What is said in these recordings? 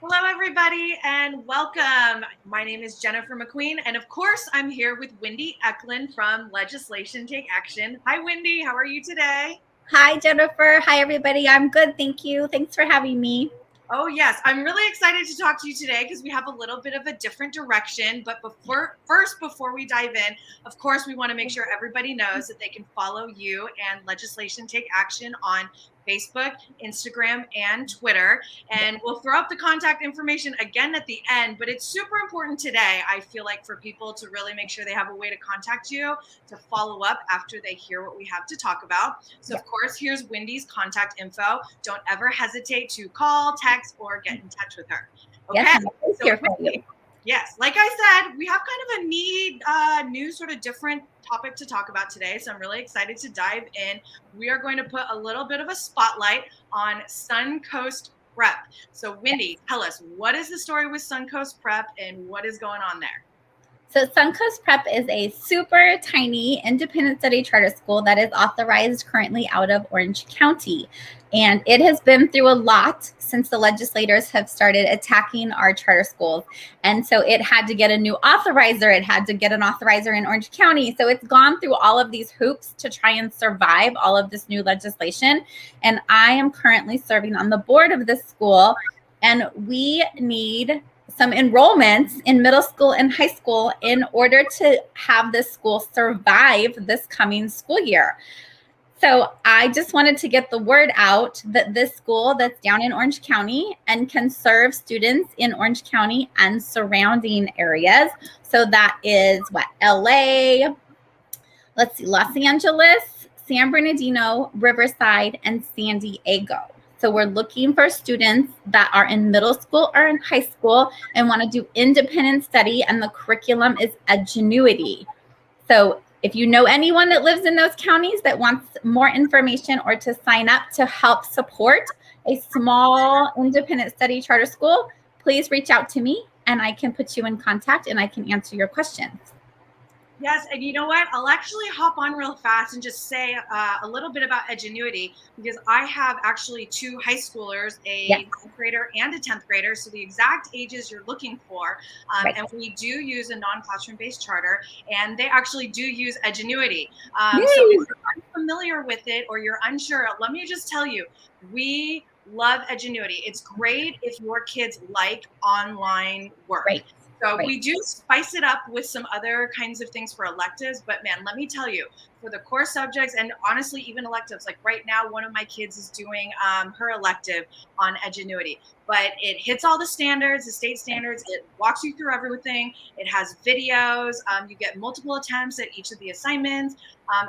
Hello, everybody, and welcome. My name is Jennifer McQueen, and of course, I'm here with Wendy Eklund from Legislation Take Action. Hi, Wendy. How are you today? Hi, Jennifer. Hi, everybody. I'm good. Thank you. Thanks for having me. Oh, yes. I'm really excited to talk to you today because we have a little bit of a different direction. But before we dive in, of course, we want to make sure everybody knows that they can follow you and Legislation Take Action on Facebook, Instagram, and Twitter. And we'll throw up the contact information again at the end. But it's super important today, I feel like, for people to really make sure they have a way to contact you to follow up after they hear what we have to talk about. So, of course, here's Wendy's contact info. Don't ever hesitate to call, text, or get in touch with her. Okay. Yes, I'm So here for you. yes, like I said, we have kind of a new sort of different topic to talk about today. So I'm really excited to dive in. We are going to put a little bit of a spotlight on Suncoast Prep. So Wendy, tell us, what is the story with Suncoast Prep and what is going on there? So Suncoast Prep is a super tiny independent study charter school that is authorized currently out of Orange County. And it has been through a lot since the legislators have started attacking our charter schools. And so it had to get a new authorizer. It had to get an authorizer in Orange County. So it's gone through all of these hoops to try and survive all of this new legislation. And I am currently serving on the board of this school. And we need some enrollments in middle school and high school in order to have this school survive this coming school year. So I just wanted to get the word out that this school that's down in Orange County and can serve students in Orange County and surrounding areas. So that is LA, let's see, Los Angeles, San Bernardino, Riverside, and San Diego. So we're looking for students that are in middle school or in high school and want to do independent study, and the curriculum is EdgeNuity. So if you know anyone that lives in those counties that wants more information or to sign up to help support a small independent study charter school, please reach out to me and I can put you in contact and I can answer your questions. Yes, and you know what? I'll actually hop on real fast and just say a little bit about EdgeNuity because I have actually two high schoolers, a ninth grader and a 10th grader, so the exact ages you're looking for. And we do use a non-classroom based charter, and they actually do use EdgeNuity. So if you're unfamiliar with it or you're unsure, let me just tell you, we love EdgeNuity. It's great if your kids like online work. So we do spice it up with some other kinds of things for electives, but man, let me tell you, for the core subjects and honestly, even electives, like right now, one of my kids is doing her elective on EdgeNuity, but it hits all the standards, the state standards. It walks you through everything. It has videos. You get multiple attempts at each of the assignments.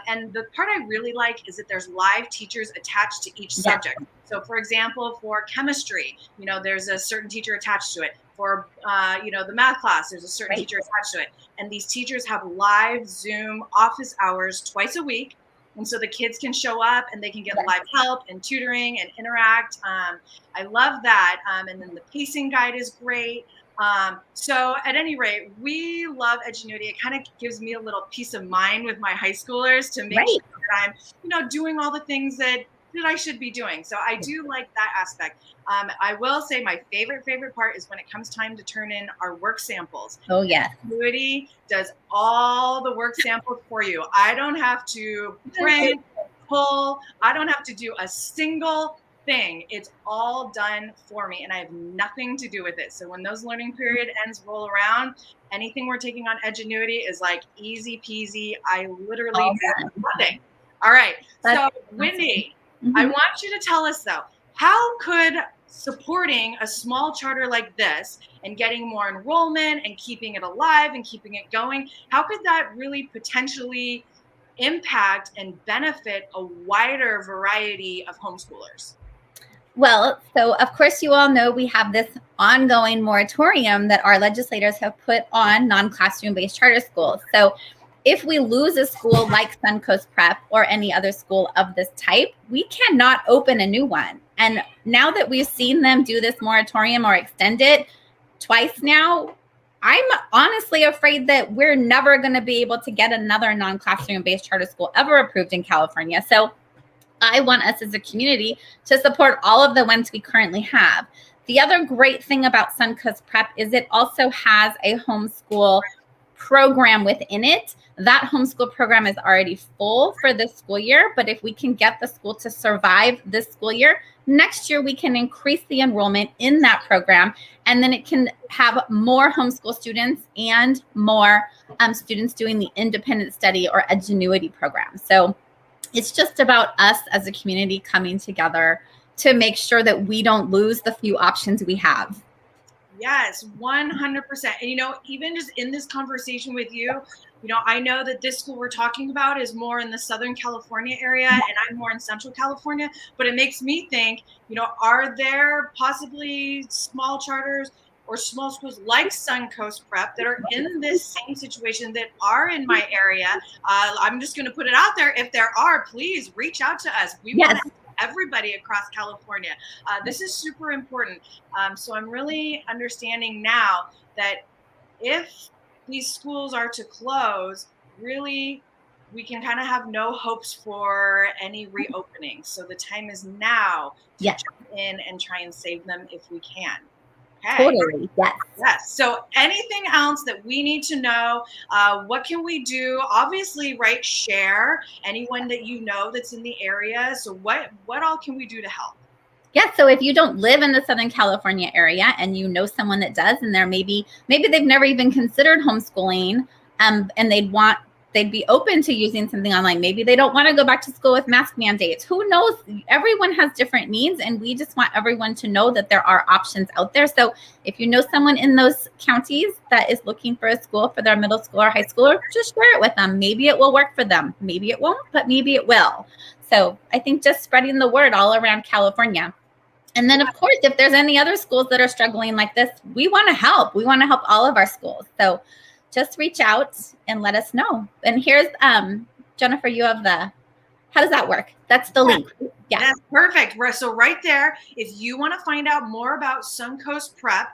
And the part I really like is that there's live teachers attached to each subject. So for example, for chemistry, there's a certain teacher attached to it. For, the math class, there's a certain teacher attached to it. And these teachers have live Zoom office hours twice a week. And so the kids can show up and they can get live help and tutoring and interact. I love that. And then the pacing guide is great. So at any rate, we love EdgeNuity. It kind of gives me a little peace of mind with my high schoolers to make sure that I'm, doing all the things that I should be doing. So I do like that aspect. I will say my favorite part is when it comes time to turn in our work samples. Oh, yeah. EdgeNuity does all the work samples for you. I don't have to print, pull. I don't have to do a single thing. It's all done for me and I have nothing to do with it. So when those learning period ends roll around, anything we're taking on EdgeNuity is like easy peasy. I literally do nothing. All right. So Wendy, I want you to tell us though, how could supporting a small charter like this and getting more enrollment and keeping it alive and keeping it going, how could that really potentially impact and benefit a wider variety of homeschoolers? Well, so of course you all know we have this ongoing moratorium that our legislators have put on non-classroom based charter schools. So if we lose a school like Suncoast Prep or any other school of this type, we cannot open a new one. And now that we've seen them do this moratorium or extend it twice now, I'm honestly afraid that we're never going to be able to get another non-classroom based charter school ever approved in California. So I want us as a community to support all of the ones we currently have. The other great thing about Suncoast Prep is it also has a homeschool program within it. That homeschool program is already full for this school year, but if we can get the school to survive this school year, next year we can increase the enrollment in that program, and then it can have more homeschool students and more students doing the independent study or EdgeNuity program. So it's just about us as a community coming together to make sure that we don't lose the few options we have. Yes, 100%. And, even just in this conversation with you, I know that this school we're talking about is more in the Southern California area, and I'm more in Central California, but it makes me think, are there possibly small charters or small schools like Suncoast Prep that are in this same situation that are in my area? I'm just going to put it out there. If there are, please reach out to us. We want to everybody across California. This is super important. So I'm really understanding now that if these schools are to close, really, we can kind of have no hopes for any reopening. So the time is now to jump in and try and save them if we can. Okay. Totally. Yes. Yes. So anything else that we need to know? What can we do? Obviously, right? Share anyone that you know that's in the area. So what all can we do to help? Yeah. So if you don't live in the Southern California area and you know someone that does, and they're maybe they've never even considered homeschooling, and they'd be open to using something online. Maybe they don't want to go back to school with mask mandates. Who knows? Everyone has different needs, and we just want everyone to know that there are options out there. So if you know someone in those counties that is looking for a school for their middle school or high schooler, just share it with them. Maybe it will work for them. Maybe it won't, but maybe it will. So I think just spreading the word all around California. And then, of course, if there's any other schools that are struggling like this, we want to help. We want to help all of our schools. So just reach out and let us know. And here's, Jennifer, you have how does that work? That's the link. Yeah. That's perfect. So right there, if you want to find out more about Suncoast Prep,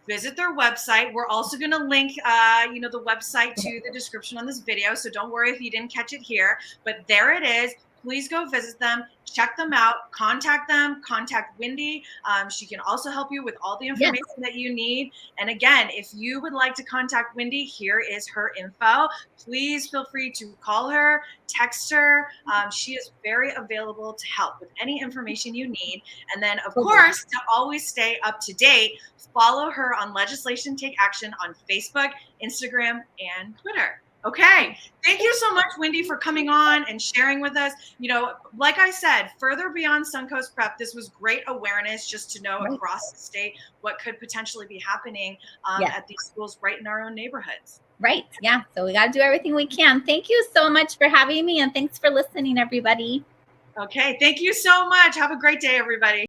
visit their website. We're also going to link, the website to the description on this video. So don't worry if you didn't catch it here, but there it is. Please go visit them, check them out, contact them, contact Wendy. She can also help you with all the information that you need. And again, if you would like to contact Wendy, here is her info. Please feel free to call her, text her. She is very available to help with any information you need. And then, of course, to always stay up to date, follow her on Legislation Take Action on Facebook, Instagram, and Twitter. Okay. Thank you so much, Wendy, for coming on and sharing with us. Like I said, further beyond Suncoast Prep, this was great awareness just to know across the state what could potentially be happening at these schools right in our own neighborhoods. Right. Yeah. So we got to do everything we can. Thank you so much for having me, and thanks for listening, everybody. Okay. Thank you so much. Have a great day, everybody.